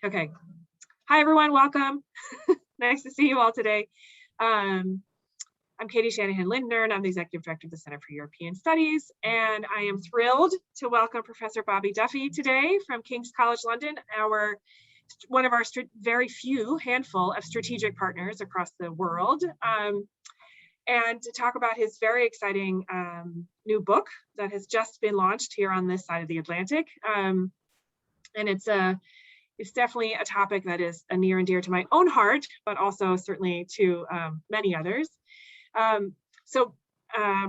Okay. Hi, everyone. Welcome. Nice to see you all today. I'm Katie Shanahan-Lindner, and I'm the Executive Director of the Center for European Studies. And I am thrilled to welcome Professor Bobby Duffy today from King's College London, one of our very few handful of strategic partners across the world. And to talk about his very exciting new book that has just been launched here on this side of the Atlantic. And it's definitely a topic that is near and dear to my own heart, but also certainly to many others.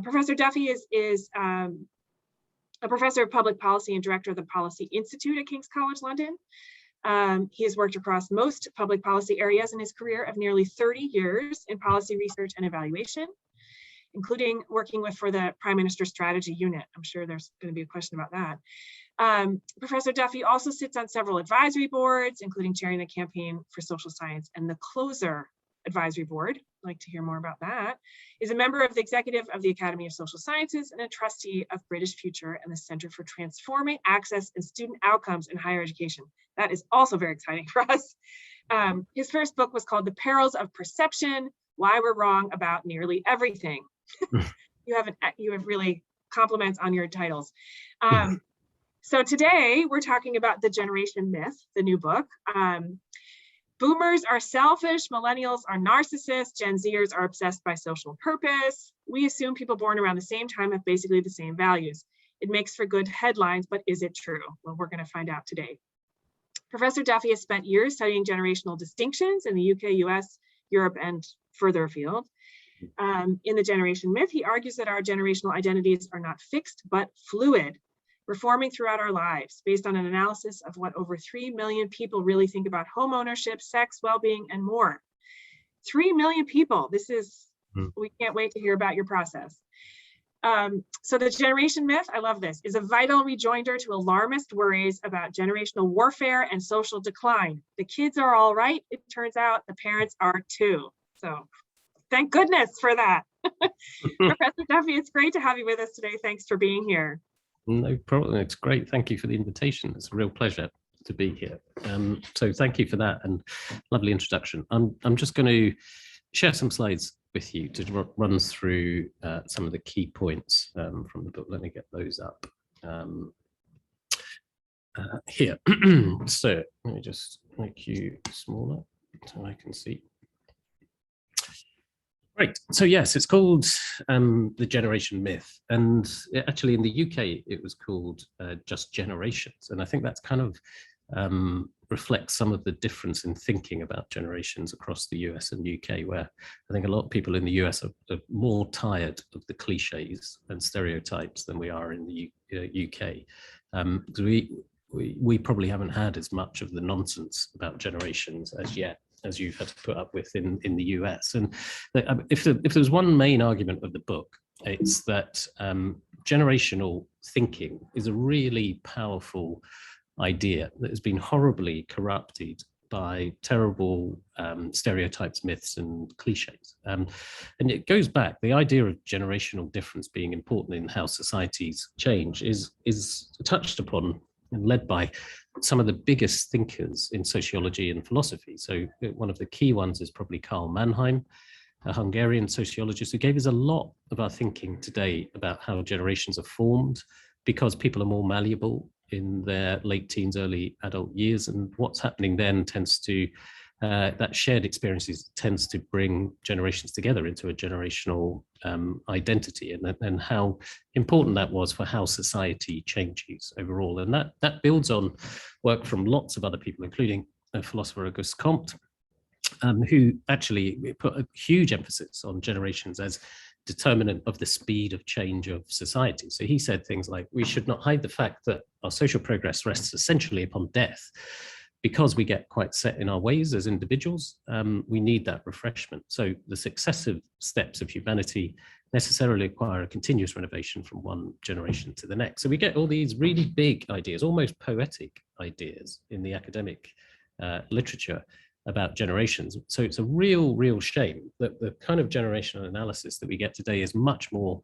Professor Duffy is a professor of public policy and director of the Policy Institute at King's College London. He has worked across most public policy areas in his career of nearly 30 years in policy research and evaluation, including working for the Prime Minister's Strategy Unit. I'm sure there's going to be a question about that. Professor Duffy also sits on several advisory boards, including chairing the Campaign for Social Science and the Closer Advisory Board. I'd like to hear more about that. Is a member of the executive of the Academy of Social Sciences and a trustee of British Future and the Center for Transforming Access and Student Outcomes in Higher Education. That is also very exciting for us. His first book was called The Perils of Perception: Why We're Wrong About Nearly Everything. You have really compliments on your titles. So today we're talking about The Generation Myth, the new book. Boomers are selfish, millennials are narcissists, Gen Zers are obsessed by social purpose. We assume people born around the same time have basically the same values. It makes for good headlines, but is it true? Well, we're going to find out today. Professor Duffy has spent years studying generational distinctions in the UK, US, Europe, and further afield. In The Generation Myth, he argues that our generational identities are not fixed, but fluid, reforming throughout our lives based on an analysis of what over 3 million people really think about homeownership, sex, well-being, and more. 3 million people. We can't wait to hear about your process. So the generation myth, I love this, is a vital rejoinder to alarmist worries about generational warfare and social decline. The kids are all right. It turns out the parents are too. So thank goodness for that. Professor Duffy, it's great to have you with us today. Thanks for being here. No problem. It's great. Thank you for the invitation. It's a real pleasure to be here. So thank you for that and lovely introduction. I'm just going to share some slides with you to run through some of the key points from the book. Let me get those up here. So let me just make you smaller so I can see. Right, so yes, it's called The Generation Myth, and actually in the UK it was called just Generations, and I think that's kind of reflects some of the difference in thinking about generations across the US and UK, where I think a lot of people in the US are more tired of the cliches and stereotypes than we are in the UK. Because we probably haven't had as much of the nonsense about generations as yet as you've had to put up with in the US. And if there's one main argument of the book, it's that generational thinking is a really powerful idea that has been horribly corrupted by terrible stereotypes, myths, and cliches. And it goes back, the idea of generational difference being important in how societies change is touched upon and led by some of the biggest thinkers in sociology and philosophy. So one of the key ones is probably Karl Mannheim, a Hungarian sociologist who gave us a lot of our thinking today about how generations are formed because people are more malleable in their late teens, early adult years. And what's happening then tends to, that shared experiences tends to bring generations together into a generational identity, and how important that was for how society changes overall. And that builds on work from lots of other people, including philosopher Auguste Comte, who actually put a huge emphasis on generations as determinant of the speed of change of society. So he said things like, we should not hide the fact that our social progress rests essentially upon death. Because we get quite set in our ways as individuals, we need that refreshment. So the successive steps of humanity necessarily require a continuous renovation from one generation to the next. So we get all these really big ideas, almost poetic ideas in the academic literature about generations. So it's a real shame that the kind of generational analysis that we get today is much more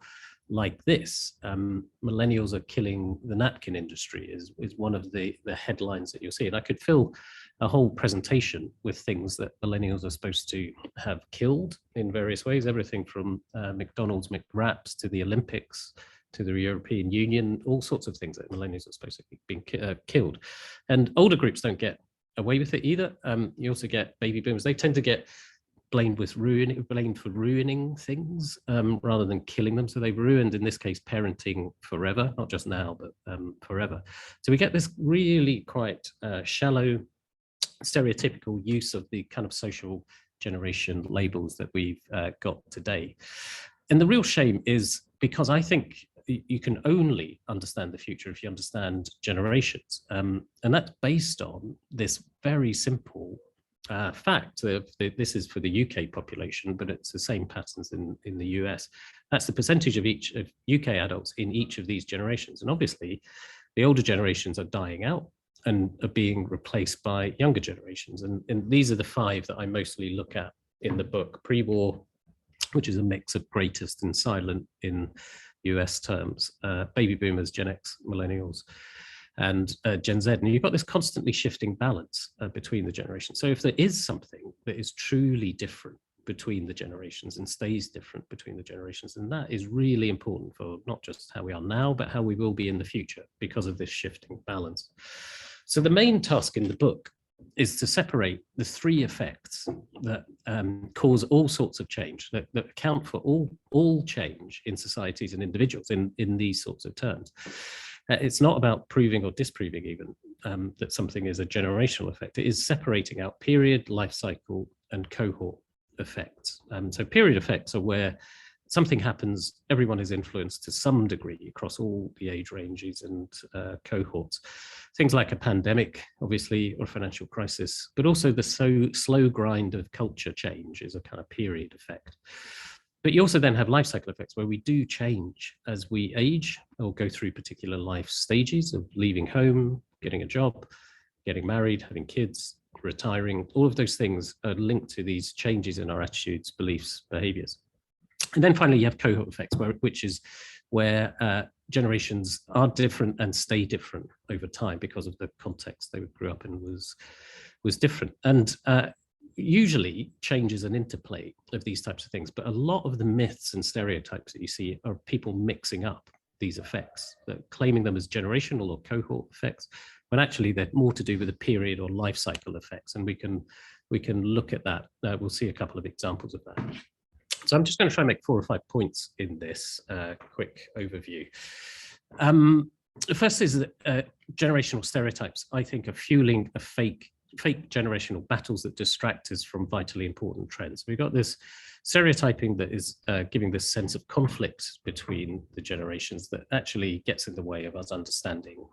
like this. Millennials are killing the napkin industry is one of the headlines that you'll see. And I could fill a whole presentation with things that millennials are supposed to have killed in various ways, everything from McDonald's McWraps to the Olympics to the European Union, all sorts of things that millennials are supposed to be being killed. And older groups don't get away with it either. You also get baby boomers. They tend to get blamed for ruining things rather than killing them. So they've ruined, in this case, parenting forever, not just now, but forever. So we get this really quite shallow, stereotypical use of the kind of social generation labels that we've got today. And the real shame is because I think you can only understand the future if you understand generations. And that's based on this very simple fact. This is for the UK population, but it's the same patterns in the US. That's the percentage of each of UK adults in each of these generations. And obviously, the older generations are dying out and are being replaced by younger generations. And these are the 5 that I mostly look at in the book. Pre-war, which is a mix of greatest and silent in US terms, baby boomers, Gen X, millennials, and Gen Z. And you've got this constantly shifting balance between the generations. So if there is something that is truly different between the generations and stays different between the generations, then that is really important for not just how we are now, but how we will be in the future because of this shifting balance. So the main task in the book is to separate the 3 effects that cause all sorts of change, that account for all change in societies and individuals in these sorts of terms. It's not about proving or disproving even that something is a generational effect. It is separating out period, life cycle, and cohort effects. So period effects are where something happens, everyone is influenced to some degree across all the age ranges and cohorts. Things like a pandemic, obviously, or a financial crisis, but also the slow grind of culture change is a kind of period effect. But you also then have life cycle effects where we do change as we age or go through particular life stages of leaving home, getting a job, getting married, having kids, retiring. All of those things are linked to these changes in our attitudes, beliefs, behaviors. And then finally, you have cohort effects, which is where generations are different and stay different over time because of the context they grew up in was different. And usually change is an interplay of these types of things, but a lot of the myths and stereotypes that you see are people mixing up these effects, claiming them as generational or cohort effects, when actually they're more to do with the period or life cycle effects. And we can look at that. We'll see a couple of examples of that. So I'm just going to try and make 4 or 5 points in this quick overview. The first is that generational stereotypes, I think, are fueling a fake generational battles that distract us from vitally important trends. We've got this stereotyping that is giving this sense of conflict between the generations that actually gets in the way of us understanding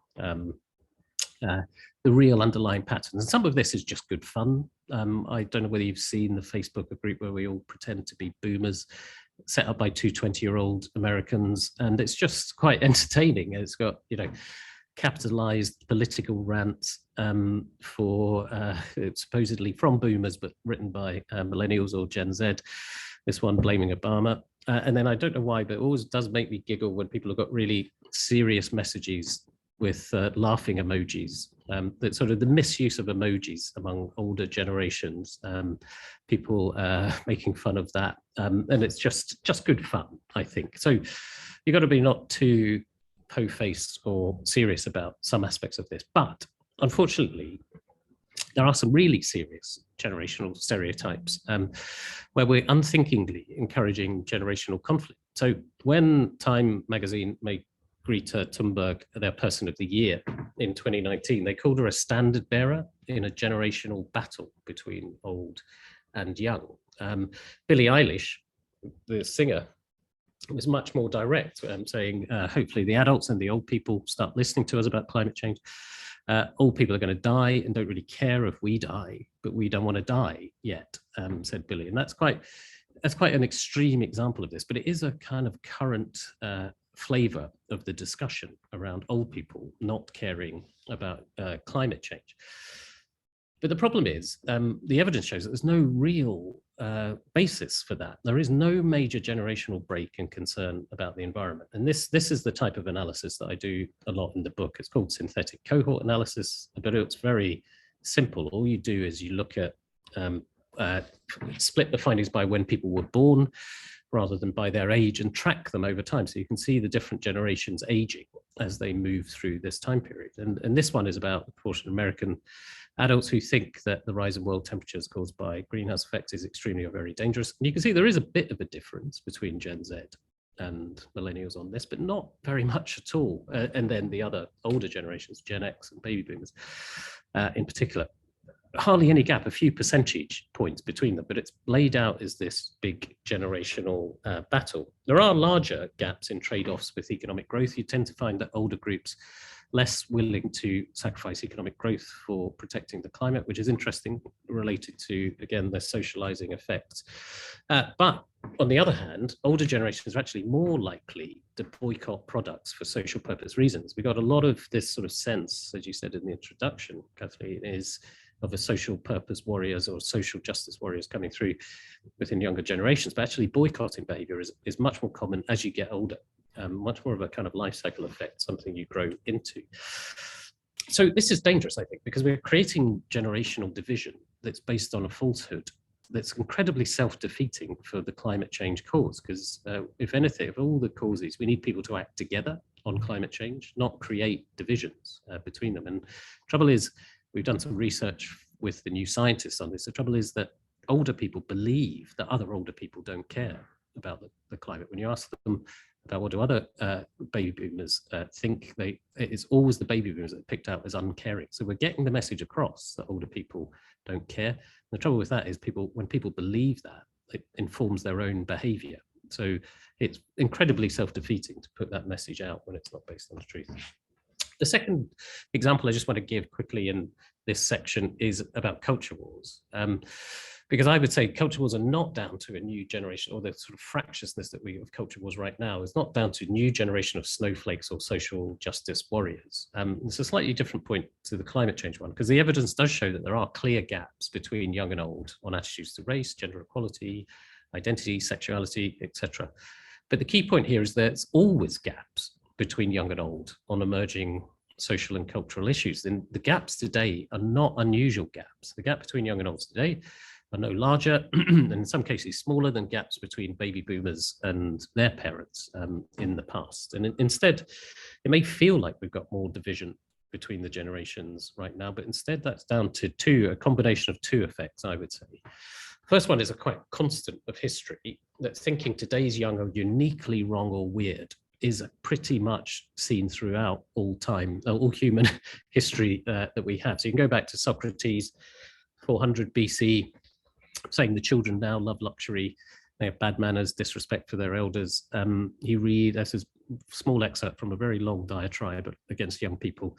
the real underlying patterns. And some of this is just good fun. I don't know whether you've seen the Facebook group where we all pretend to be boomers, set up by 2 20-year-old Americans, and it's just quite entertaining. It's got, capitalized political rants for supposedly from boomers, but written by millennials or Gen Z. This one blaming Obama. And then I don't know why, but it always does make me giggle when people have got really serious messages with laughing emojis. That sort of the misuse of emojis among older generations, people making fun of that. And it's just good fun, I think. So you've got to be not too po-faced or serious about some aspects of this. But unfortunately, there are some really serious generational stereotypes where we're unthinkingly encouraging generational conflict. So when Time magazine made Greta Thunberg their Person of the Year in 2019, they called her a standard bearer in a generational battle between old and young. Billie Eilish, the singer, was much more direct, saying hopefully the adults and the old people start listening to us about climate change. Old people are going to die and don't really care if we die, but we don't want to die yet, said Billie. And that's quite an extreme example of this, but it is a kind of current flavor of the discussion around old people not caring about climate change. But the problem is, the evidence shows that there's no real basis for that. There is no major generational break in concern about the environment. And this is the type of analysis that I do a lot in the book. It's called synthetic cohort analysis, but it's very simple. All you do is you look at, split the findings by when people were born rather than by their age, and track them over time. So you can see the different generations aging as they move through this time period. And this one is about the proportion of American adults who think that the rise in world temperatures caused by greenhouse effects is extremely or very dangerous. And you can see there is a bit of a difference between Gen Z and millennials on this, but not very much at all. And then the other older generations, Gen X and baby boomers in particular, hardly any gap, a few percentage points between them, but it's laid out as this big generational battle. There are larger gaps in trade-offs with economic growth. You tend to find that older groups less willing to sacrifice economic growth for protecting the climate, which is interesting, related to, again, the socializing effects. But on the other hand, older generations are actually more likely to boycott products for social purpose reasons. We got a lot of this sort of sense, as you said in the introduction, Kathleen, is of a social purpose warriors or social justice warriors coming through within younger generations, but actually boycotting behavior is much more common as you get older, much more of a kind of life cycle effect, something you grow into. So this is dangerous, I think, because we're creating generational division that's based on a falsehood that's incredibly self-defeating for the climate change cause, because if anything, of all the causes, we need people to act together on climate change, not create divisions between them. And trouble is, we've done some research with the new scientists on this. The trouble is that older people believe that other older people don't care about the climate. When you ask them about what do other baby boomers think, it's always the baby boomers that are picked out as uncaring. So we're getting the message across that older people don't care. And the trouble with that is when people believe that, it informs their own behavior. So it's incredibly self-defeating to put that message out when it's not based on the truth. The second example I just want to give quickly in this section is about culture wars. Because I would say culture wars are not down to a new generation, or the sort of fractiousness that we have culture wars right now is not down to a new generation of snowflakes or social justice warriors. It's a slightly different point to the climate change one, because the evidence does show that there are clear gaps between young and old on attitudes to race, gender equality, identity, sexuality, etc. But the key point here is there's always gaps between young and old on emerging social and cultural issues. And the gaps today are not unusual gaps. The gap between young and old today are no larger, and in some cases smaller than gaps between baby boomers and their parents in the past. And instead, it may feel like we've got more division between the generations right now, but instead that's down to a combination of two effects, I would say. First one is a quite constant of history, that thinking today's young are uniquely wrong or weird is pretty much seen throughout all human history that we have. So you can go back to Socrates, 400 BC, saying the children now love luxury, they have bad manners, disrespect for their elders. This is a small excerpt from a very long diatribe against young people.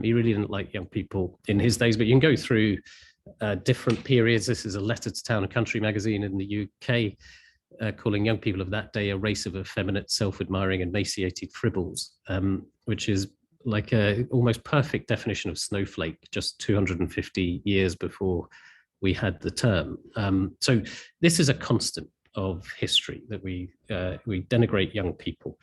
He really didn't like young people in his days, but you can go through different periods. This is a letter to Town and Country magazine in the UK, calling young people of that day a race of effeminate, self-admiring, emaciated fribbles, which is like a almost perfect definition of snowflake, just 250 years before we had the term. So this is a constant of history, that we denigrate young people.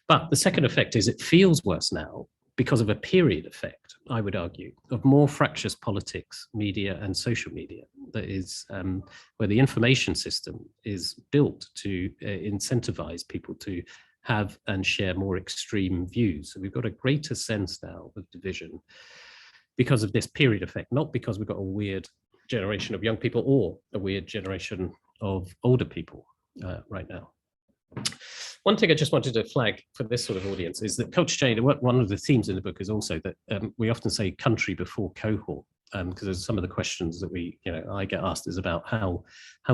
But the second effect is it feels worse now because of a period effect, I would argue, of more fractious politics, media and social media, that is where the information system is built to incentivize people to have and share more extreme views. So we've got a greater sense now of division because of this period effect, not because we've got a weird generation of young people or a weird generation of older people right now. One thing I just wanted to flag for this sort of audience is that culture change, one of the themes in the book is also that we often say country before cohort, because there's some of the questions that I get asked is about how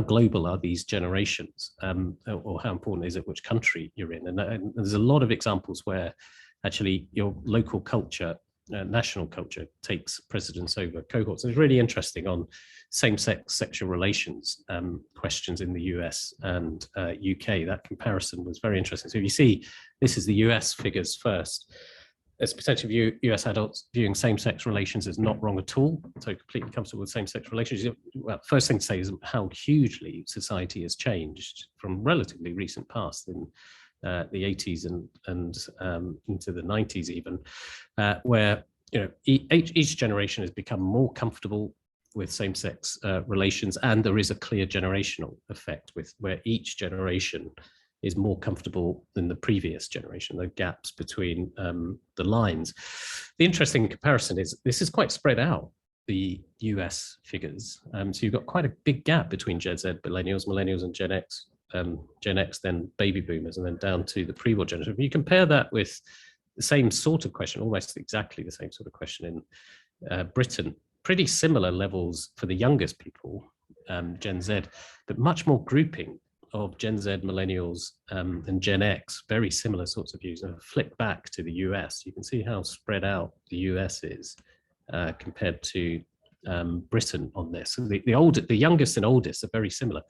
global are these generations, or how important is it which country you're in, and there's a lot of examples where actually your local culture, national culture, takes precedence over cohorts. And it's really interesting on same-sex sexual relations questions in the US and UK. That comparison was very interesting. So you see, this is the US figures first. as a percentage of US adults viewing same-sex relations as not wrong at all, so completely comfortable with same-sex relations. Well, first thing to say is how hugely society has changed from relatively recent past in the 80s and into the 90s even, where each generation has become more comfortable with same-sex relations, and there is a clear generational effect with where each generation is more comfortable than the previous generation, the gaps between the lines. The interesting comparison is this is quite spread out, the US figures. So you've got quite a big gap between Gen Z, millennials and Gen X, then baby boomers, and then down to the pre-war generation. If you compare that with the same sort of question, almost exactly the same sort of question in Britain, pretty similar levels for the youngest people, Gen Z, but much more grouping of Gen Z, millennials, and Gen X, very similar sorts of views. And flip back to the US, you can see how spread out the US is compared to Britain on this. So the youngest and oldest are very similar,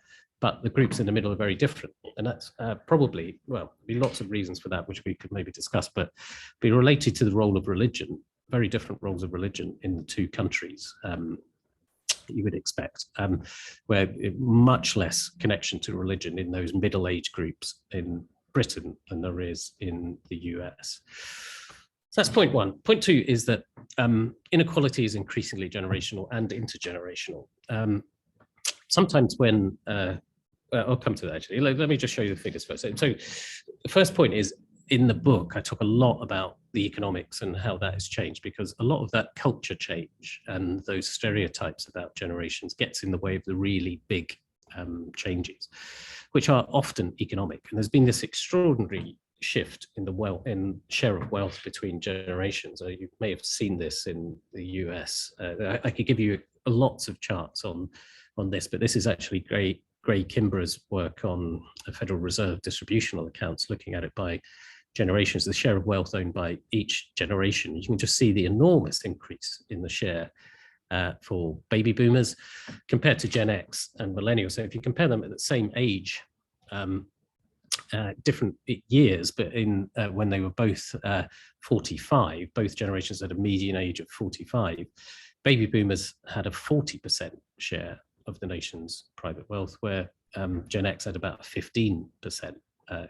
but the groups in the middle are very different. And that's probably, well, be lots of reasons for that, which we could maybe discuss, but be related to the role of religion, very different roles of religion in the two countries. You would expect, where much less connection to religion in those middle-aged groups in Britain than there is in the US. So that's point one. Point two is that inequality is increasingly generational and intergenerational. Sometimes when, I'll come to that actually, let me just show you the figures first. So the first point is, in the book, I talk a lot about the economics and how that has changed, because a lot of that culture change and those stereotypes about generations gets in the way of the really big changes, which are often economic. And there's been this extraordinary shift in the share of wealth between generations. You may have seen this in the US. I could give you lots of charts on this, but this is actually Gray Kimbrer's work on the Federal Reserve distributional accounts, looking at it by generations, the share of wealth owned by each generation. You can just see the enormous increase in the share for baby boomers compared to Gen X and millennials. So if you compare them at the same age, different years, but in when they were both 45, both generations had a median age of 45, baby boomers had a 40% share of the nation's private wealth, where Gen X had about a 15%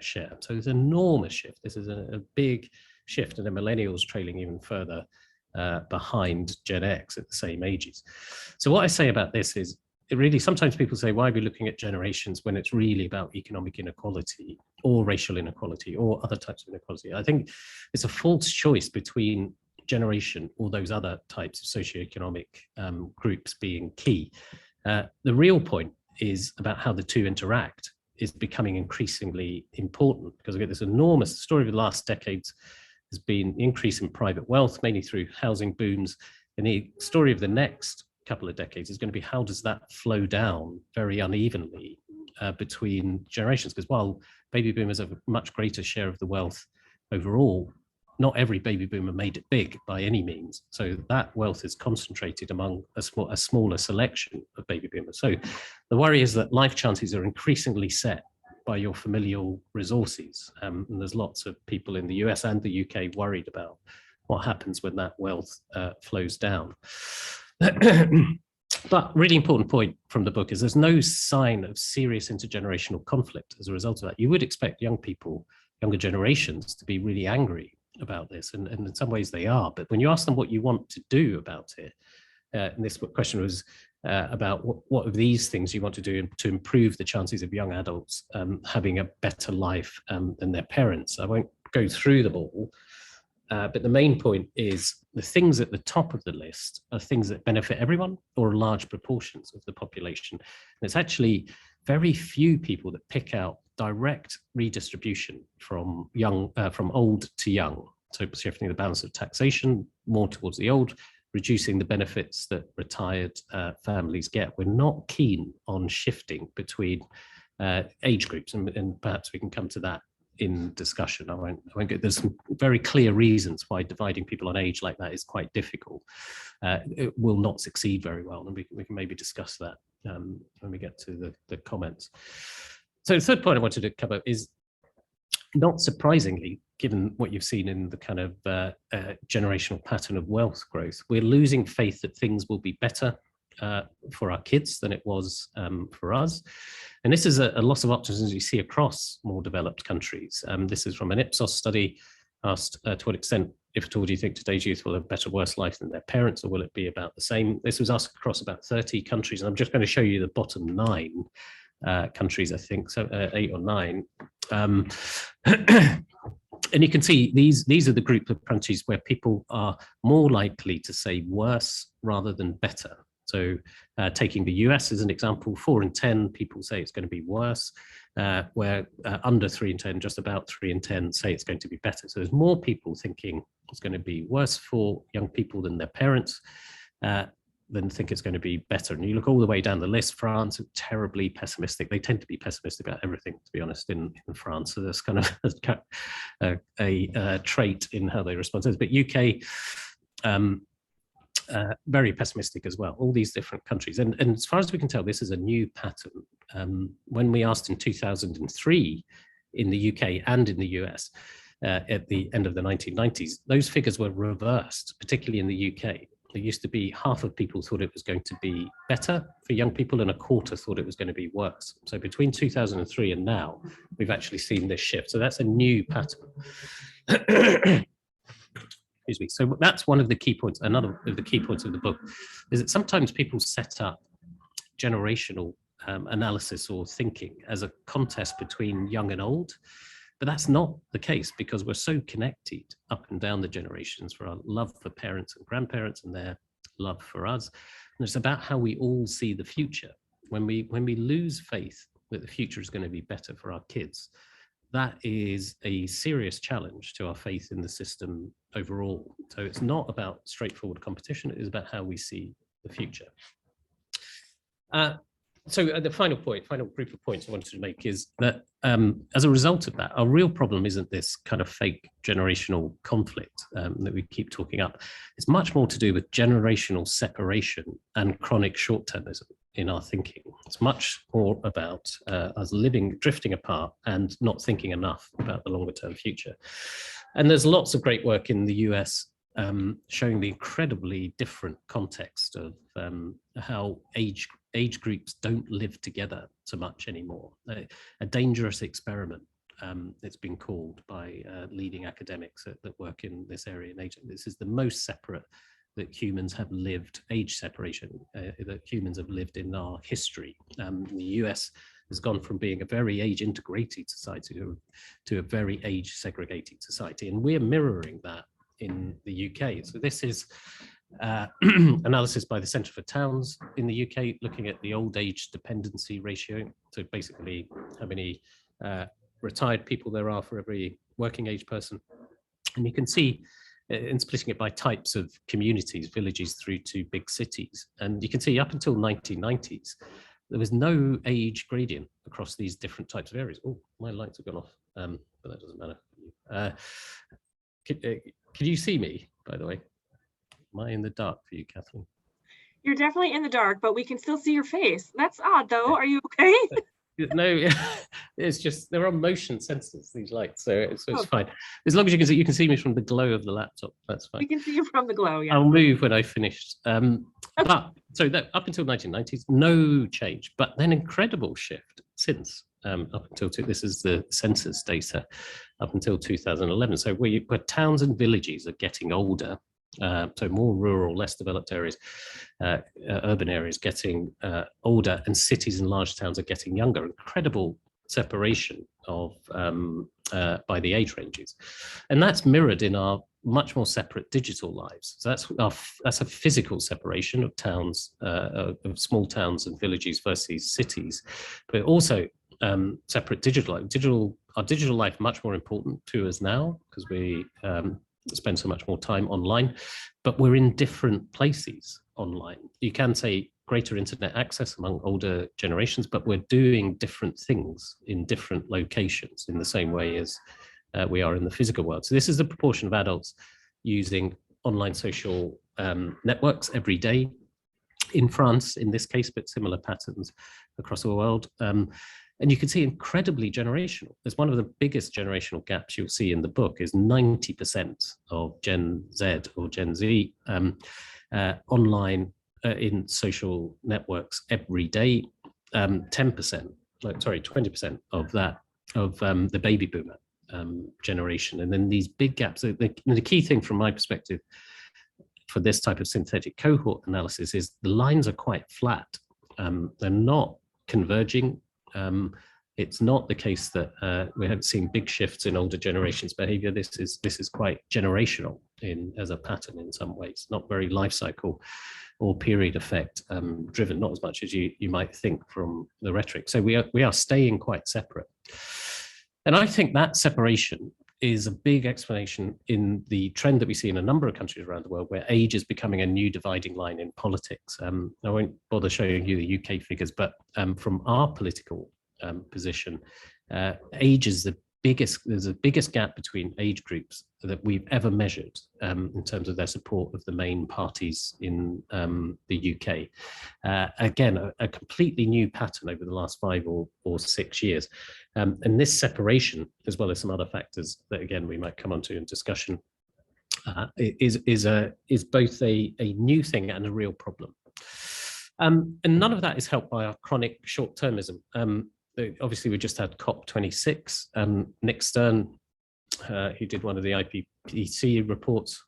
share. So there's an enormous shift. This is a big shift, and the millennials trailing even further behind Gen X at the same ages. So what I say about this is, it really, sometimes people say, why are we looking at generations when it's really about economic inequality or racial inequality or other types of inequality? I think it's a false choice between generation or those other types of socioeconomic groups being key. The real point is about how the two interact is becoming increasingly important, because we get this enormous story of the last decades has been the increase in private wealth, mainly through housing booms. And the story of the next couple of decades is going to be, how does that flow down very unevenly between generations? Because while baby boomers have a much greater share of the wealth overall, not every baby boomer made it big by any means. So that wealth is concentrated among a smaller selection of baby boomers. So the worry is that life chances are increasingly set by your familial resources. And there's lots of people in the US and the UK worried about what happens when that wealth flows down. But really important point from the book is there's no sign of serious intergenerational conflict as a result of that. You would expect young people, younger generations, to be really angry about this, and in some ways they are. But when you ask them what you want to do about it, and this question was about what of these things you want to do to improve the chances of young adults having a better life than their parents. I won't go through them all, but the main point is the things at the top of the list are things that benefit everyone or large proportions of the population. And it's actually very few people that pick out direct redistribution from old to young. So shifting the balance of taxation more towards the old, reducing the benefits that retired families get. We're not keen on shifting between age groups, and perhaps we can come to that in discussion. I won't get, there's some very clear reasons why dividing people on age like that is quite difficult. It will not succeed very well, and we can maybe discuss that when we get to the comments. So the third point I wanted to cover is, not surprisingly, given what you've seen in the kind of generational pattern of wealth growth, we're losing faith that things will be better for our kids than it was for us. And this is a loss of optimism you see across more developed countries. This is from an Ipsos study, asked to what extent, if at all, do you think today's youth will have a better, worse life than their parents, or will it be about the same? This was asked across about 30 countries, and I'm just going to show you the bottom 9 countries, I think, so 8 or 9. And you can see these are the group of countries where people are more likely to say worse rather than better. So taking the US as an example, 4 in 10 people say it's going to be worse, where under 3 in 10, just about 3 in 10 say it's going to be better. So there's more people thinking it's going to be worse for young people than their parents, than think it's going to be better. And you look all the way down the list, France, terribly pessimistic. They tend to be pessimistic about everything, to be honest, in France. So there's kind of a trait in how they respond to this. But UK, very pessimistic as well, all these different countries. And as far as we can tell, this is a new pattern. When we asked in 2003 in the UK and in the US at the end of the 1990s, those figures were reversed, particularly in the UK. There used to be half of people thought it was going to be better for young people and a quarter thought it was going to be worse. So between 2003 and now, we've actually seen this shift. So that's a new pattern. Excuse me. So that's one of the key points. Another of the key points of the book is that sometimes people set up generational analysis or thinking as a contest between young and old. But that's not the case, because we're so connected up and down the generations for our love for parents and grandparents and their love for us. And it's about how we all see the future. When we lose faith that the future is going to be better for our kids, that is a serious challenge to our faith in the system overall. So it's not about straightforward competition, it is about how we see the future. So the final group of points I wanted to make is that as a result of that, our real problem isn't this kind of fake generational conflict that we keep talking up. It's much more to do with generational separation and chronic short-termism in our thinking. It's much more about us drifting apart and not thinking enough about the longer-term future. And there's lots of great work in the US showing the incredibly different context of how age groups don't live together so much anymore. A dangerous experiment, it's been called by leading academics that work in this area in age. This is the most separate that humans have lived, age separation, that humans have lived in our history. The US has gone from being a very age-integrated society to a very age-segregated society, and we're mirroring that in the UK. So this is analysis by the Centre for Towns in the UK, looking at the old age dependency ratio. So basically how many retired people there are for every working age person. And you can see in splitting it by types of communities, villages through to big cities. And you can see up until 1990s, there was no age gradient across these different types of areas. Oh, my lights have gone off, but that doesn't matter. Can you see me, by the way? Am I in the dark for you, Kathleen? You're definitely in the dark, but we can still see your face. That's odd, though. Are you okay? No, it's just there are motion sensors, these lights, so it's fine. As long as you can see me from the glow of the laptop, that's fine. We can see you from the glow, yeah. I'll move when I've finished. But so that up until 1990s, no change, but then incredible shift since up until this is the census data up until 2011. So where towns and villages are getting older. So more rural, less developed areas, urban areas getting older, and cities and large towns are getting younger. Incredible separation of by the age ranges, and that's mirrored in our much more separate digital lives. So that's a physical separation of towns, of small towns and villages versus cities, but also separate digital life. Our digital life much more important to us now because we spend so much more time online, but we're in different places online. You can say greater internet access among older generations, but we're doing different things in different locations in the same way as we are in the physical world. So this is the proportion of adults using online social networks every day in France in this case, but similar patterns across the world. And you can see incredibly generational. There's one of the biggest generational gaps you'll see in the book is 90% of Gen Z or Gen Z online in social networks every day. 20% of that, of the baby boomer generation. And then these big gaps. So the key thing from my perspective for this type of synthetic cohort analysis is the lines are quite flat. They're not converging. It's not the case that we haven't seen big shifts in older generations' behavior. This is quite generational as a pattern in some ways, not very life cycle or period effect driven, not as much as you might think from the rhetoric. So we are staying quite separate. And I think that separation is a big explanation in the trend that we see in a number of countries around the world where age is becoming a new dividing line in politics. I won't bother showing you the UK figures, but from our political position, age is there's the biggest gap between age groups that we've ever measured in terms of their support of the main parties in the UK. Again, a completely new pattern over the last 5 or 6 years. And this separation, as well as some other factors that, again, we might come onto in discussion, is both a new thing and a real problem. And none of that is helped by our chronic short-termism. Obviously, we just had COP26. Nick Stern, who did one of the IPCC reports,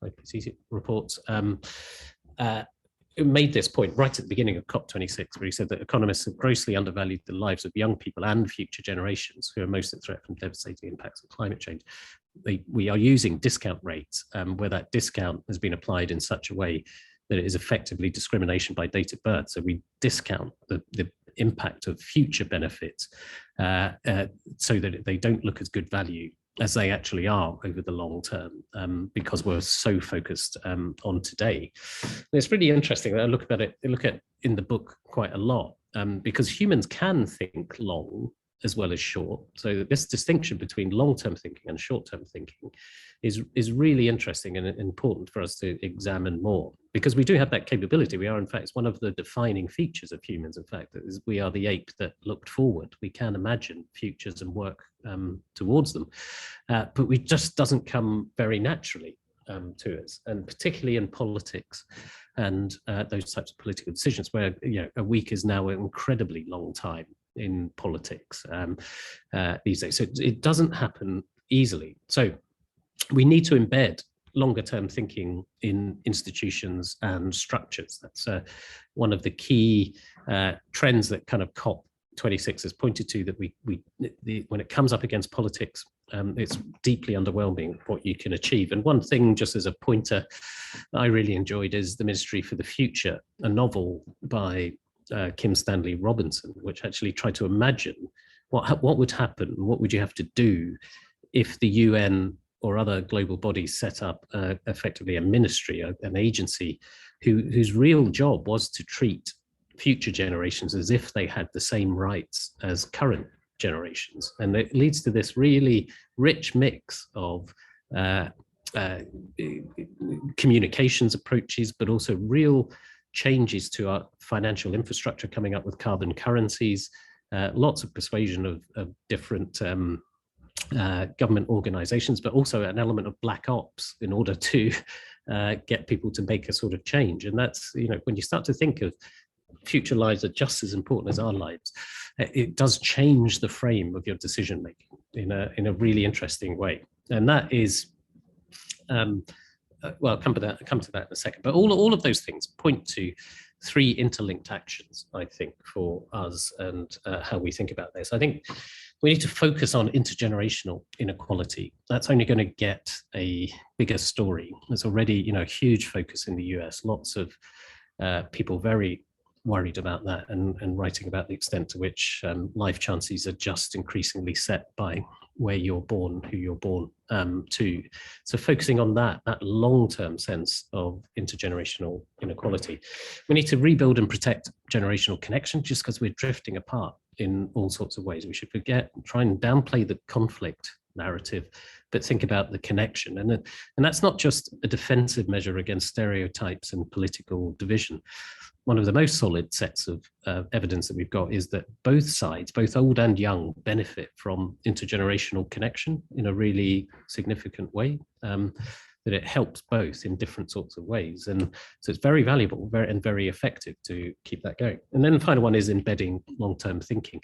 made this point right at the beginning of COP26, where he said that economists have grossly undervalued the lives of young people and future generations who are most at threat from devastating impacts of climate change. We are using discount rates where that discount has been applied in such a way that it is effectively discrimination by date of birth. So we discount the impact of future benefits so that they don't look as good value as they actually are over the long term, because we're so focused on today. And it's really interesting that I look at in the book quite a lot, because humans can think long as well as short. So this distinction between long-term thinking and short-term thinking is really interesting and important for us to examine more, because we do have that capability. We are, in fact, it's one of the defining features of humans, in fact, that is we are the ape that looked forward. We can imagine futures and work towards them, but it just doesn't come very naturally to us, and particularly in politics and those types of political decisions where, you know, a week is now an incredibly long time in politics these days. So it doesn't happen easily. So we need to embed longer term thinking in institutions and structures. That's one of the key trends that kind of COP26 has pointed to, that when it comes up against politics, it's deeply underwhelming what you can achieve. And one thing, just as a pointer, I really enjoyed is The Ministry for the Future, a novel by Kim Stanley Robinson, which actually tried to imagine what would happen, what would you have to do if the UN or other global bodies set up effectively a ministry, an agency whose real job was to treat future generations as if they had the same rights as current generations. And it leads to this really rich mix of communications approaches, but also real changes to our financial infrastructure, coming up with carbon currencies, lots of persuasion of different government organizations, but also an element of black ops in order to get people to make a sort of change. And that's, you know, when you start to think of future lives are just as important as our lives, it does change the frame of your decision making in a really interesting way. And that is, well, I'll come to that in a second. But all of those things point to 3 interlinked actions, I think, for us and how we think about this. I think we need to focus on intergenerational inequality. That's only going to get a bigger story. There's already, you know, a huge focus in the US. Lots of people very worried about that and writing about the extent to which life chances are just increasingly set by where you're born, who you're born to. So focusing on that long-term sense of intergenerational inequality. We need to rebuild and protect generational connection, just because we're drifting apart in all sorts of ways. We should try and downplay the conflict narrative but think about the connection. And that's not just a defensive measure against stereotypes and political division. One of the most solid sets of evidence that we've got is that both sides, both old and young, benefit from intergenerational connection in a really significant way. That it helps both in different sorts of ways. And so it's very valuable and very effective to keep that going. And then the final one is embedding long-term thinking.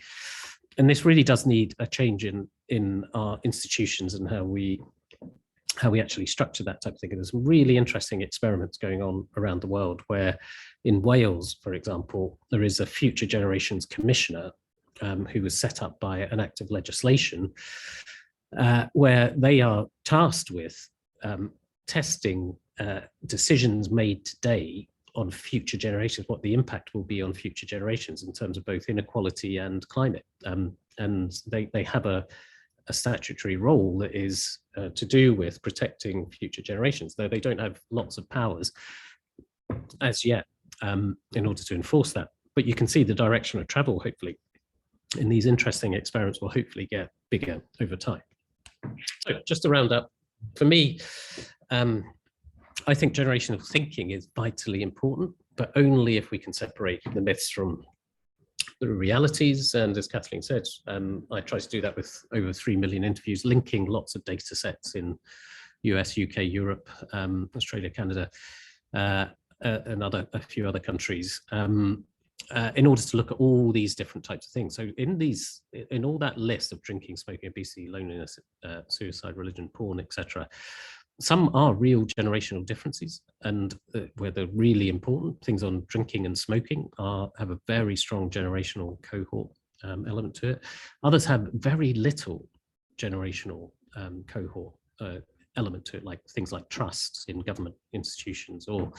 And this really does need a change in our institutions and how we actually structure that type of thing. And there's some really interesting experiments going on around the world where in Wales, for example, there is a Future Generations Commissioner who was set up by an act of legislation where they are tasked with testing decisions made today on future generations, what the impact will be on future generations in terms of both inequality and climate. And they have a statutory role that is to do with protecting future generations, though they don't have lots of powers as yet in order to enforce that. But you can see the direction of travel, hopefully, in these interesting experiments will hopefully get bigger over time. So just to round up, for me, I think generational thinking is vitally important, but only if we can separate the myths from the realities. And as Kathleen said, I try to do that with over 3 million interviews, linking lots of data sets in US, UK, Europe, Australia, Canada, and a few other countries, in order to look at all these different types of things. So in all that list of drinking, smoking, obesity, loneliness, suicide, religion, porn, etc., some are real generational differences, and where they're really important. Things on drinking and smoking have a very strong generational cohort element to it. Others have very little generational cohort element to it, like things like trusts in government institutions or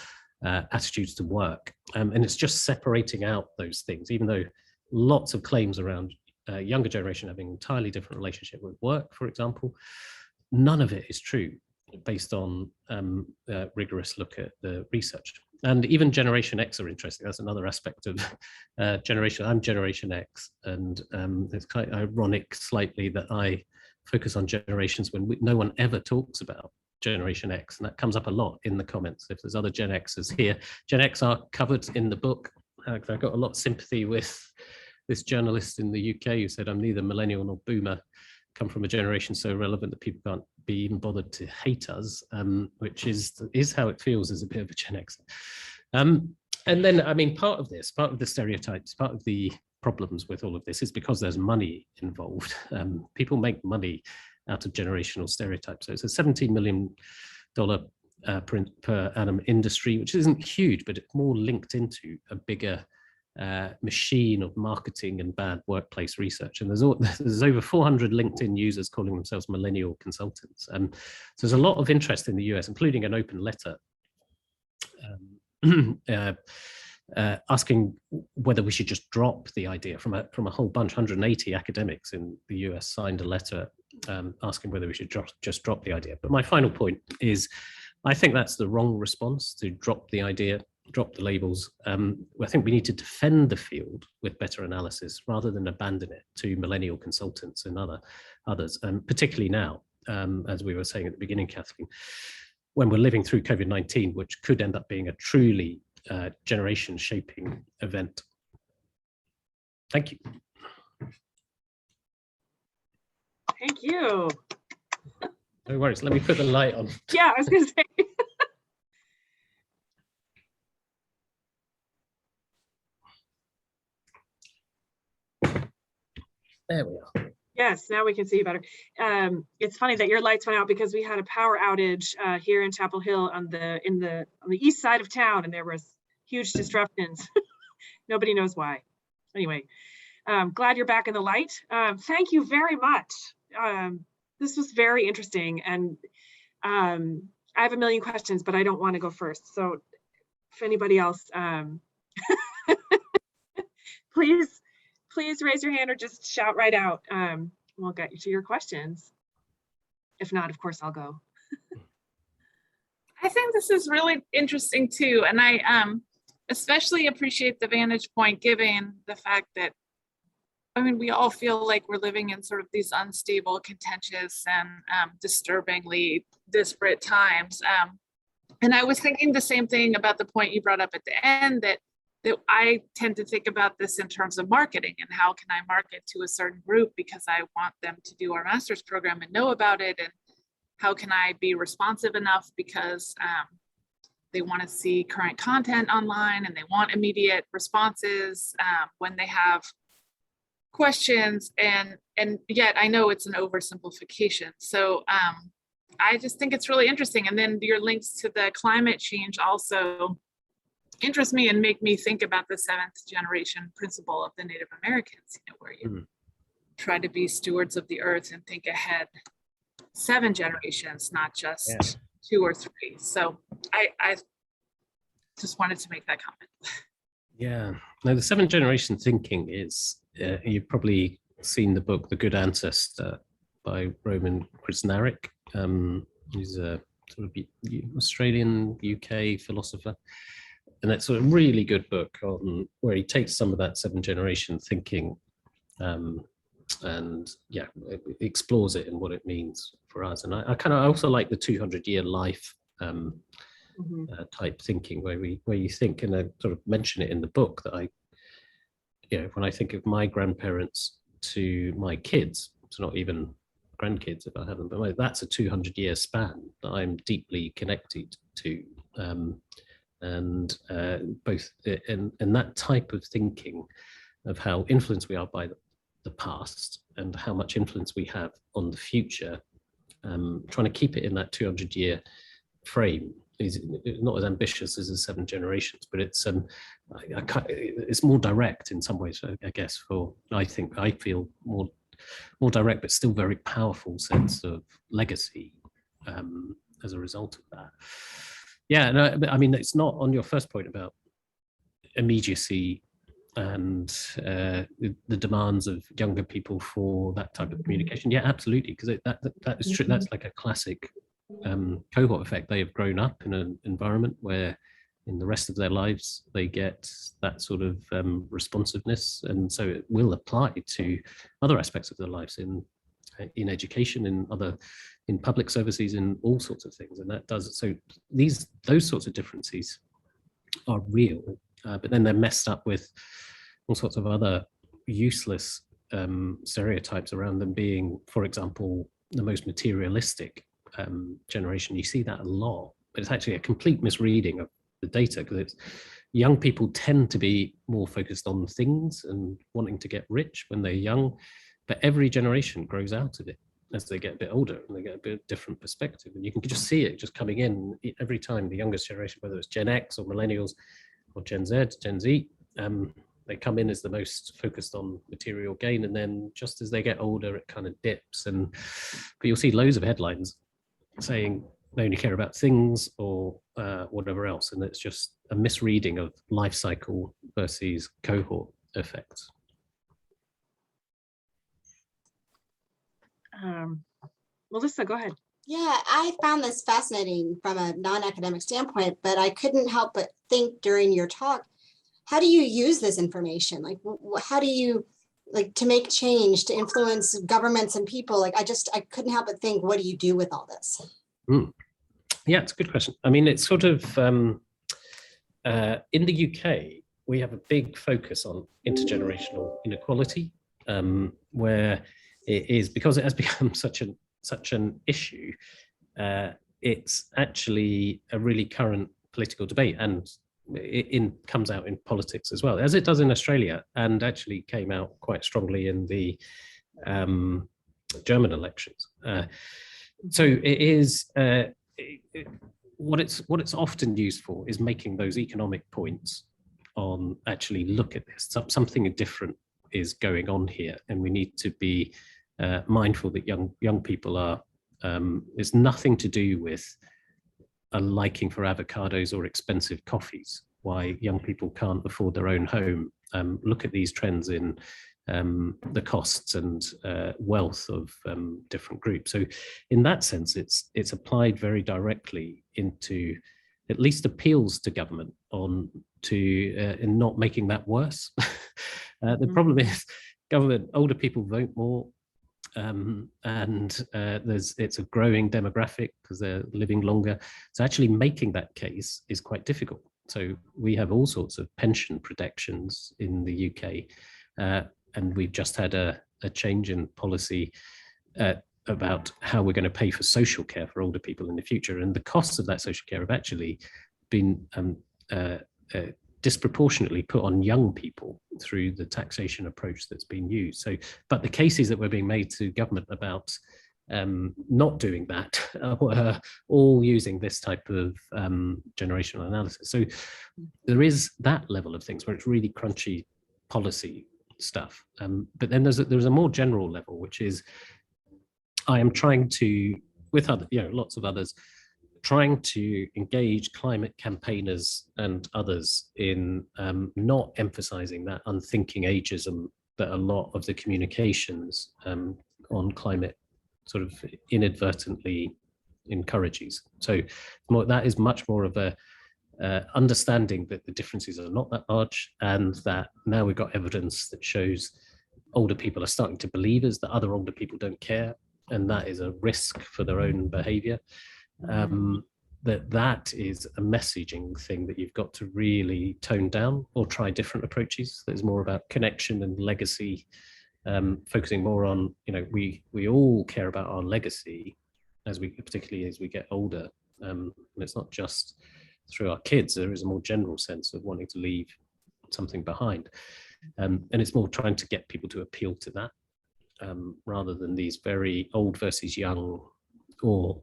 attitudes to work. And it's just separating out those things, even though lots of claims around younger generation having an entirely different relationship with work, for example, none of it is true based on a rigorous look at the research. And even Generation X are interesting. That's another aspect of generation. I'm Generation X, and it's kind of ironic slightly that I focus on generations when no one ever talks about Generation X, and that comes up a lot in the comments. If there's other Gen Xers here, Gen X are covered in the book. I've got a lot of sympathy with this journalist in the UK who said, I'm neither millennial nor boomer, come from a generation so relevant that people can't be even bothered to hate us, which is how it feels as a bit of a Gen X. And then, I mean, part of the stereotypes, part of the problems with all of this is because there's money involved. People make money out of generational stereotypes. So it's a $17 million per annum industry, which isn't huge, but it's more linked into a bigger machine of marketing and bad workplace research. And there's over 400 LinkedIn users calling themselves millennial consultants. So there's a lot of interest in the US, including an open letter asking whether we should just drop the idea from a whole bunch. 180 academics in the US signed a letter asking whether we should just drop the idea. But my final point is, I think that's the wrong response, to drop the idea, drop the labels. I think we need to defend the field with better analysis rather than abandon it to millennial consultants and others, particularly now, as we were saying at the beginning, Kathleen, when we're living through COVID-19, which could end up being a truly generation shaping event. Thank you. Thank you. No worries, let me put the light on. Yeah, I was gonna say. There we are. Yes, now we can see you better. It's funny that your lights went out because we had a power outage here in Chapel Hill on the east side of town, and there was huge disruptions. Nobody knows why. Anyway, glad you're back in the light. Thank you very much. This was very interesting, and I have a million questions, but I don't want to go first. So if anybody else, please raise your hand or just shout right out. We'll get you to your questions. If not, of course, I'll go. I think this is really interesting too. And I especially appreciate the vantage point given the fact that I mean, we all feel like we're living in sort of these unstable, contentious, and disturbingly disparate times. And I was thinking the same thing about the point you brought up at the end, that I tend to think about this in terms of marketing and how can I market to a certain group because I want them to do our master's program and know about it, and how can I be responsive enough because they want to see current content online and they want immediate responses when they have questions, and yet I know it's an oversimplification. So I just think it's really interesting. And then your links to the climate change also interest me and make me think about the 7th generation principle of the Native Americans, where you try to be stewards of the earth and think ahead 7 generations, not just 2 or 3. So I just wanted to make that comment. Yeah, no, the 7th generation thinking is, you've probably seen the book, The Good Ancestor by Roman Krznaric. He's a sort of Australian UK philosopher. And it's a really good book on where he takes some of that 7th generation thinking and explores it and what it means for us. And I also like the 200-year life type thinking, where you think, and I sort of mention it in the book, that when I think of my grandparents to my kids, it's not even grandkids if I have them, but that's a 200-year span that I'm deeply connected to. And both in that type of thinking of how influenced we are by the past and how much influence we have on the future, trying to keep it in that 200-year frame is not as ambitious as the 7 generations, but it's more direct in some ways, I guess. I feel more direct, but still very powerful sense of legacy as a result of that. Yeah, no, I mean, it's not on your first point about immediacy and the demands of younger people for that type of communication. Yeah, absolutely, because that is true. That's like a classic cohort effect. They have grown up in an environment where in the rest of their lives they get that sort of responsiveness, and so it will apply to other aspects of their lives in education, in public services, in all sorts of things. And that does so. Those sorts of differences are real, but then they're messed up with all sorts of other useless stereotypes around them being, for example, the most materialistic generation. You see that a lot, but it's actually a complete misreading of the data, because it's young people tend to be more focused on things and wanting to get rich when they're young, but every generation grows out of it as they get a bit older and they get a bit different perspective. And you can just see it just coming in every time. The youngest generation, whether it's Gen X or Millennials or Gen Z, they come in as the most focused on material gain, and then just as they get older, it kind of dips. But you'll see loads of headlines saying they only care about things or whatever else, and it's just a misreading of life cycle versus cohort effects. Melissa, go ahead. Yeah, I found this fascinating from a non-academic standpoint, but I couldn't help but think during your talk, how do you use this information? Like, how do you, like, to make change, to influence governments and people? Like, I couldn't help but think, what do you do with all this? Yeah, it's a good question. I mean, it's sort of, in the UK, we have a big focus on intergenerational inequality, where it is, because it has become such an issue, it's actually a really current political debate, and it comes out in politics as well, as it does in Australia, and actually came out quite strongly in the German elections. So it is, what it's often used for is making those economic points on, actually look at this, something different is going on here, and we need to be mindful that young people are, it's nothing to do with a liking for avocados or expensive coffees, why young people can't afford their own home. Look at these trends in the costs and wealth of different groups. So in that sense, it's applied very directly into, at least appeals to government on to in not making that worse. The problem is government, older people vote more, and it's a growing demographic because they're living longer. So actually making that case is quite difficult. So we have all sorts of pension protections in the UK, and we've just had a change in policy about how we're going to pay for social care for older people in the future. And the costs of that social care have actually been disproportionately put on young people through the taxation approach that's been used. So, but the cases that were being made to government about not doing that were all using this type of generational analysis. So there is that level of things where it's really crunchy policy stuff. But then there's a more general level, which is I am trying to, with other, lots of others, trying to engage climate campaigners and others in not emphasizing that unthinking ageism that a lot of the communications on climate sort of inadvertently encourages. So that is much more of a understanding that the differences are not that large, and that now we've got evidence that shows older people are starting to believe us that other older people don't care, and that is a risk for their own behavior. That is a messaging thing that you've got to really tone down or try different approaches. That is more about connection and legacy, focusing more on, we all care about our legacy particularly as we get older. And it's not just through our kids, there is a more general sense of wanting to leave something behind. And it's more trying to get people to appeal to that, rather than these very old versus young, or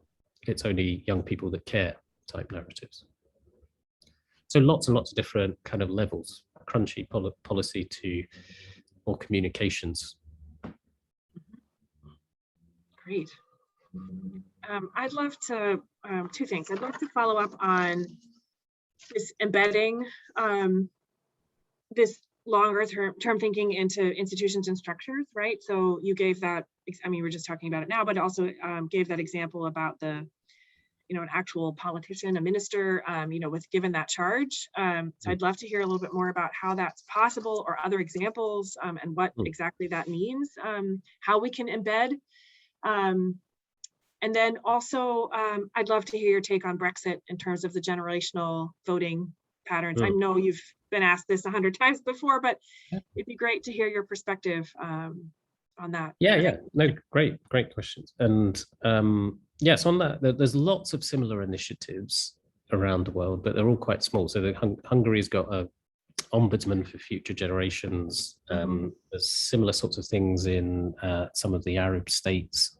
it's only young people that care type narratives. So lots and lots of different kind of levels, crunchy policy to or communications. Great. I'd love to, two things. I'd love to follow up on this embedding this longer term thinking into institutions and structures, right? So you gave that, I mean, we're just talking about it now, but also gave that example about the, an actual politician, a minister, with given that charge. So I'd love to hear a little bit more about how that's possible, or other examples, and what exactly that means, how we can embed. And then also, I'd love to hear your take on Brexit in terms of the generational voting patterns. I know you've been asked this 100 times before, but it'd be great to hear your perspective on that. Yeah. No, great questions. And yes, on that, there's lots of similar initiatives around the world, but they're all quite small. So Hungary's got a ombudsman for future generations. There's similar sorts of things in some of the Arab states.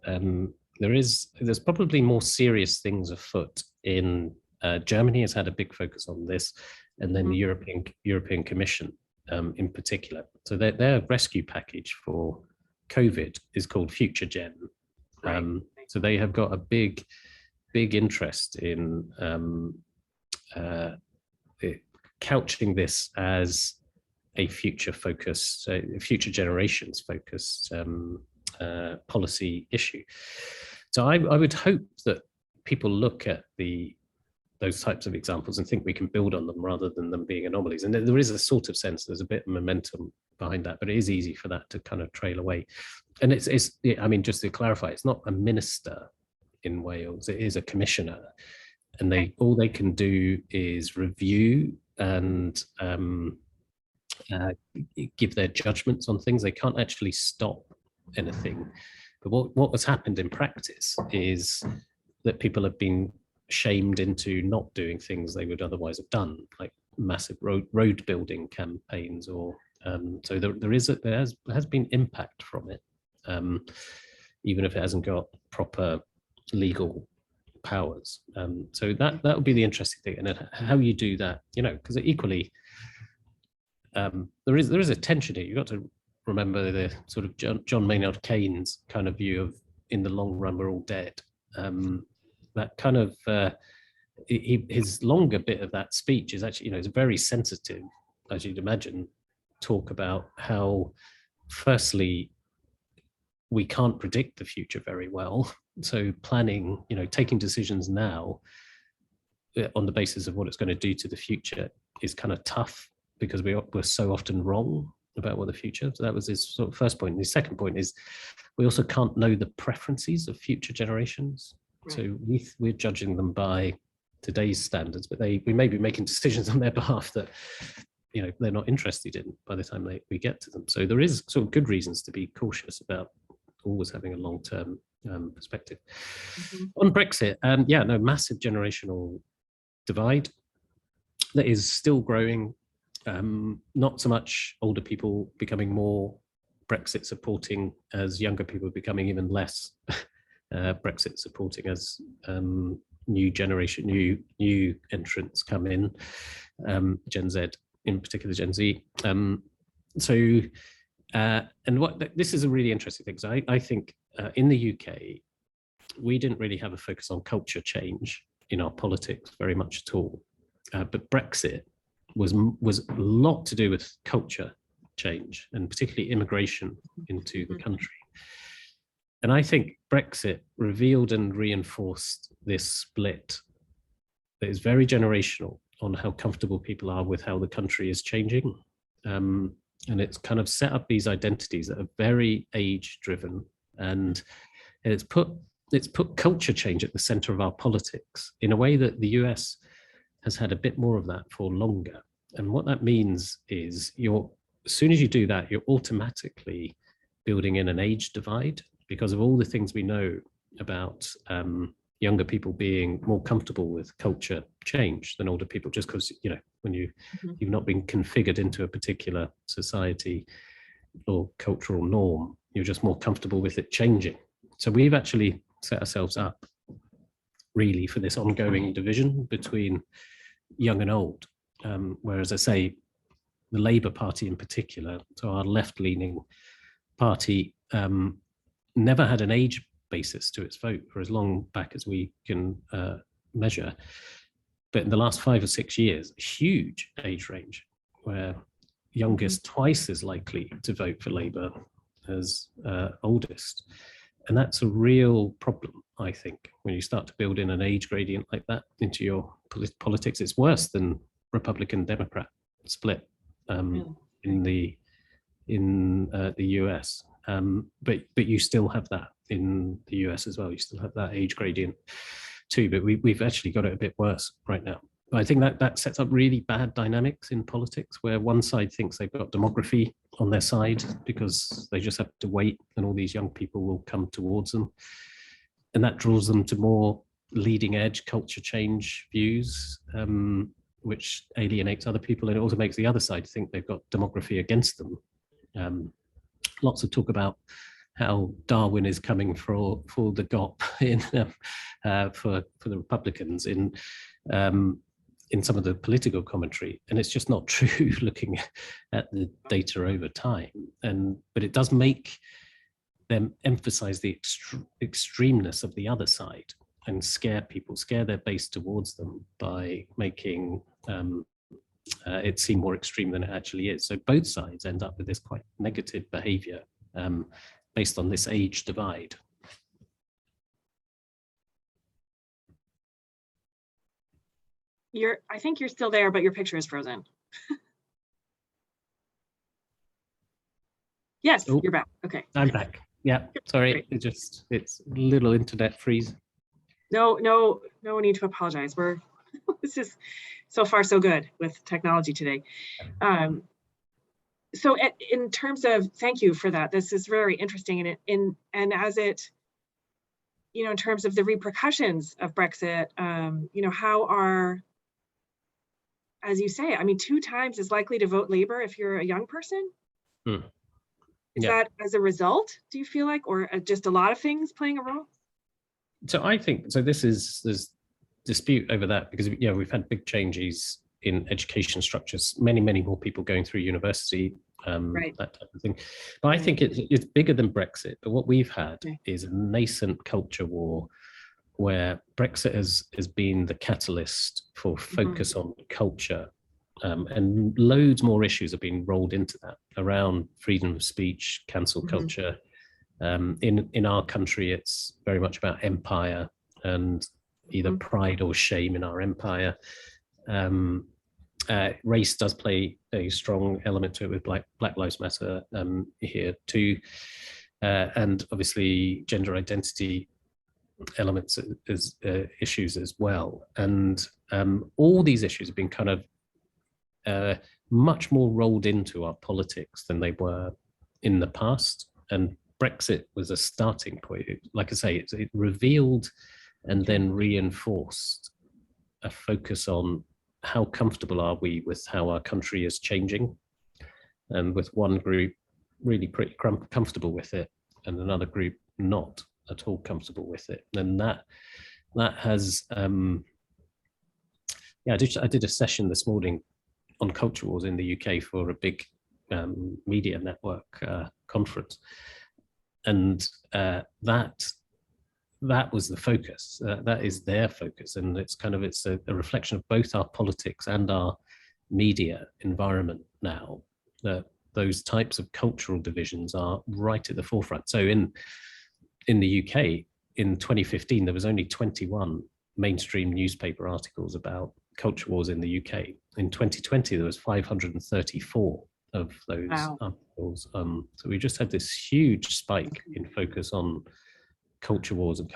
There's probably more serious things afoot in Germany. Has had a big focus on this, and then the European Commission in particular. So their rescue package for COVID is called Future Gen. So they have got a big interest in couching this as a future generations focused policy issue. So I would hope that people look at those types of examples and think we can build on them rather than them being anomalies. And there is a sort of sense, there's a bit of momentum behind that, but it is easy for that to kind of trail away. And I mean, just to clarify, it's not a minister in Wales, it is a commissioner. And all they can do is review and give their judgments on things. They can't actually stop anything. But what has happened in practice is that people have been shamed into not doing things they would otherwise have done, like massive road building campaigns, or so there has been impact from it, even if it hasn't got proper legal powers. So that would be the interesting thing, and then how you do that, because equally there is a tension here. You've got to remember the sort of John Maynard Keynes kind of view of in the long run we're all dead. That kind of his longer bit of that speech is actually, it's very sensitive, as you'd imagine, talk about how firstly we can't predict the future very well. So planning, taking decisions now on the basis of what it's going to do to the future is kind of tough, because we're so often wrong. about what the future. So that was his sort of first point. And his second point is we also can't know the preferences of future generations. Right. So we're judging them by today's standards, but we may be making decisions on their behalf that they're not interested in by the time we get to them. So there is sort of good reasons to be cautious about always having a long-term perspective. Mm-hmm. On Brexit, massive generational divide that is still growing. Not so much older people becoming more Brexit supporting as younger people becoming even less Brexit supporting as new generation, new entrants come in, Gen Z, in particular Gen Z. This is a really interesting thing. So I think in the UK, we didn't really have a focus on culture change in our politics very much at all. But Brexit was a lot to do with culture change, and particularly immigration into the country. And I think Brexit revealed and reinforced this split that is very generational on how comfortable people are with how the country is changing. And it's kind of set up these identities that are very age-driven, and it's put culture change at the center of our politics in a way that the US has had a bit more of that for longer. And what that means is as soon as you do that, you're automatically building in an age divide because of all the things we know about younger people being more comfortable with culture change than older people, just because, when you've not been configured into a particular society or cultural norm, you're just more comfortable with it changing. So we've actually set ourselves up really for this ongoing division between young and old. Whereas I say the Labour Party in particular, so our left-leaning party, never had an age basis to its vote for as long back as we can measure. But in the last 5 or 6 years, huge age range where youngest twice as likely to vote for Labour as oldest. And that's a real problem, I think, when you start to build in an age gradient like that into your politics. It's worse than Republican-Democrat split in the US. But you still have that in the US as well. You still have that age gradient too, but we've actually got it a bit worse right now. But I think that sets up really bad dynamics in politics, where one side thinks they've got demography on their side because they just have to wait and all these young people will come towards them. And that draws them to more leading edge culture change views, which alienates other people. And it also makes the other side think they've got demography against them. Lots of talk about how Darwin is coming for the GOP for the Republicans in some of the political commentary, and it's just not true looking at the data over time. But it does make them emphasize the extremeness of the other side and scare their base towards them by making it seem more extreme than it actually is. So both sides end up with this quite negative behavior based on this age divide. I think you're still there, but your picture is frozen. Yes, You're back. Okay. I'm back. Yeah, sorry. Great. It's a little internet freeze. No need to apologize. This is so far so good with technology today. So in terms of, thank you for that. This is very interesting, and as it, in terms of the repercussions of Brexit, how are, as you say, 2 times as likely to vote Labour if you're a young person? Is that as a result, do you feel like, or just a lot of things playing a role? So I think, there's dispute over that because, we've had big changes in education structures, many more people going through university, right. That type of thing. But I think it's bigger than Brexit. But what we've had is a nascent culture war where Brexit has been the catalyst for focus on culture, and loads more issues have been rolled into that around freedom of speech, cancel culture. In our country, it's very much about empire and either pride or shame in our empire. race does play a strong element to it with Black Lives Matter here too, and obviously gender identity elements as issues as well. And all these issues have been kind of much more rolled into our politics than they were in the past. And Brexit was a starting point. Like I say, it revealed and then reinforced a focus on how comfortable are we with how our country is changing, and with one group really pretty comfortable with it and another group not at all comfortable with it. And that has I did a session this morning on culture wars in the UK for a big media network conference, and that was the focus. That is their focus, and it's a reflection of both our politics and our media environment now, that those types of cultural divisions are right at the forefront. So in the UK in 2015, there was only 21 mainstream newspaper articles about culture wars in the UK. In 2020, there was 534 of those articles. So we just had this huge spike in focus on culture wars and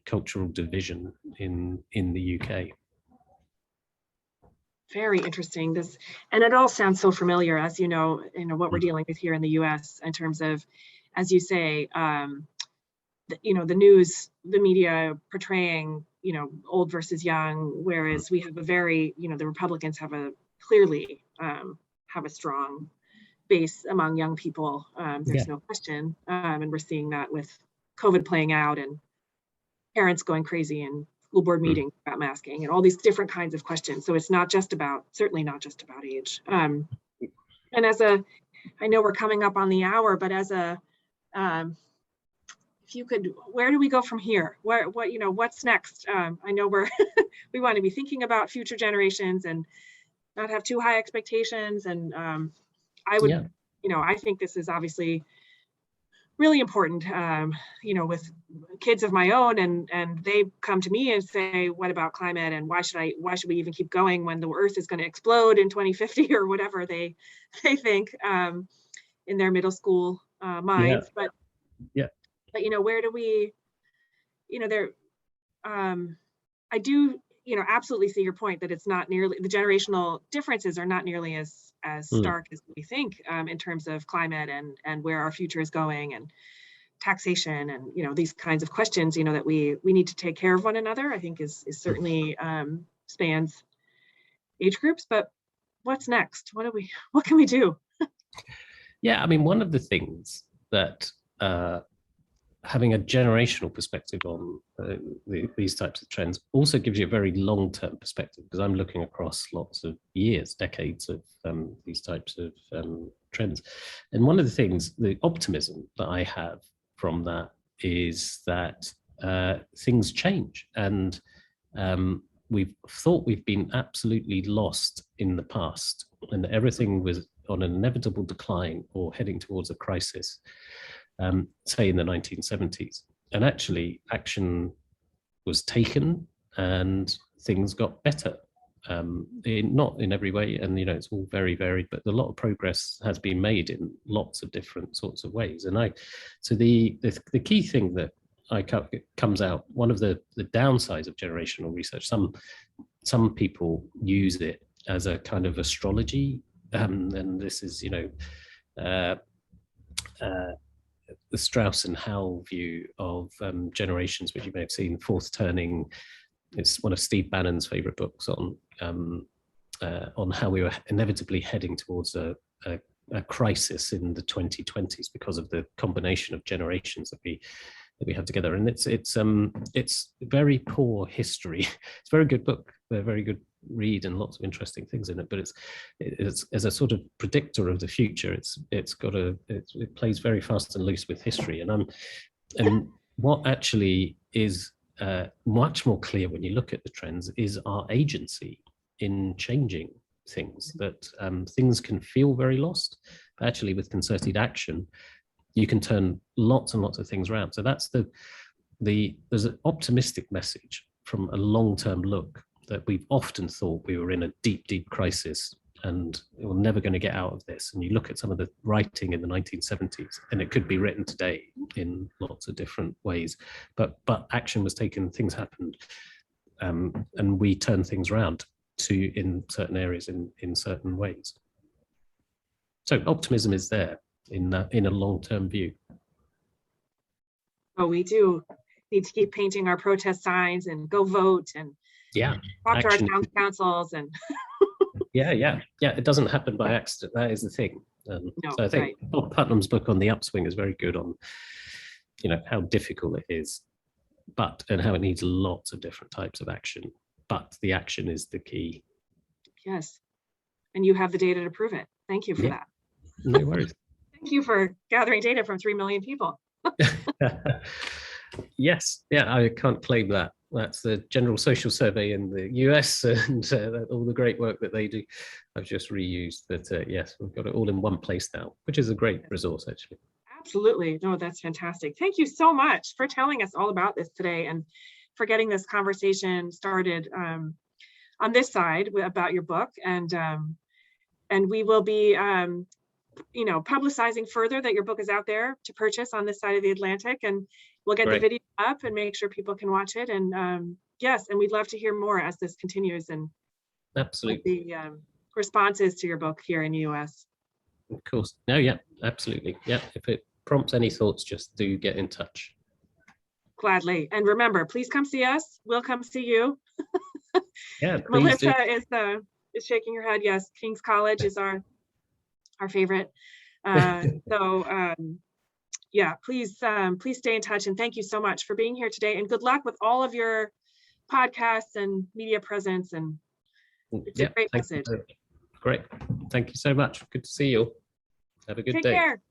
cultural division in the UK. Very interesting. And it all sounds so familiar, as you know what we're dealing with here in the US in terms of, as you say, the news, the media portraying, old versus young, whereas we have a very, the Republicans have clearly have a strong base among young people. There's no question. And we're seeing that with COVID playing out and parents going crazy and school board meetings about masking and all these different kinds of questions. So it's certainly not just about age. And I know we're coming up on the hour, but if you could, where do we go from here? What's next? I know we want to be thinking about future generations and not have too high expectations. And I think this is obviously really important, with kids of my own, and they come to me and say, what about climate, and why should we even keep going when the earth is going to explode in 2050 or whatever they think in their middle school minds. But where do we, I do absolutely see your point that it's not nearly, the generational differences are not nearly as stark as we think in terms of climate and where our future is going, and taxation, and these kinds of questions that we need to take care of one another. I think is certainly spans age groups. But what's next? What can we do? One of the things that having a generational perspective on these types of trends also gives you a very long-term perspective, because I'm looking across lots of years, decades of these types of trends. And one of the things, the optimism that I have from that is that things change, and we've thought we've been absolutely lost in the past, and everything was on an inevitable decline or heading towards a crisis. Say in the 1970s, and actually action was taken and things got better, not in every way, and it's all very varied, but a lot of progress has been made in lots of different sorts of ways. And so the key thing that comes out, one of the downsides of generational research, some people use it as a kind of astrology, and this is the Strauss and Howell view of generations, which you may have seen, Fourth Turning. It's one of Steve Bannon's favorite books on how we were inevitably heading towards a crisis in the 2020s because of the combination of generations that we have together. And it's very poor history. It's a very good book, a very good read, and lots of interesting things in it, but it's as a sort of predictor of the future. It plays very fast and loose with history, and what actually is much more clear when you look at the trends is our agency in changing things. That things can feel very lost, but actually with concerted action you can turn lots and lots of things around. So that's there's an optimistic message from a long-term look that we've often thought we were in a deep, deep crisis and we're never going to get out of this. And you look at some of the writing in the 1970s, and it could be written today in lots of different ways. But action was taken, things happened, and we turned things around in certain areas in certain ways. So optimism is there in a long-term view. Oh, we do need to keep painting our protest signs and go vote and talk to our town councils and yeah. It doesn't happen by accident. That is the thing. So I think Bob Putnam's book on the upswing is very good on, how difficult it is, and how it needs lots of different types of action. But the action is the key. Yes, and you have the data to prove it. Thank you for that. No worries. Thank you for gathering data from 3 million people. Yes, I can't claim that. That's the General Social Survey in the US and all the great work that they do. I've just reused, but yes, we've got it all in one place now, which is a great resource, actually. Absolutely. No, that's fantastic. Thank you so much for telling us all about this today and for getting this conversation started on this side about your book. And we will be publicizing further that your book is out there to purchase on this side of the Atlantic, and we'll get the video up and make sure people can watch it. And yes, and we'd love to hear more as this continues and absolutely the responses to your book here in the US. Of course. No, yeah, absolutely. Yeah, if it prompts any thoughts, just do get in touch. Gladly. And remember, please come see us. We'll come see you. Yeah, Melissa is shaking her head. Yes, King's College is our favorite. Yeah, please stay in touch, and thank you so much for being here today, and good luck with all of your podcasts and media presence. And it's a great message. Great. Thank you so much. Good to see you. Have a good day. Take care.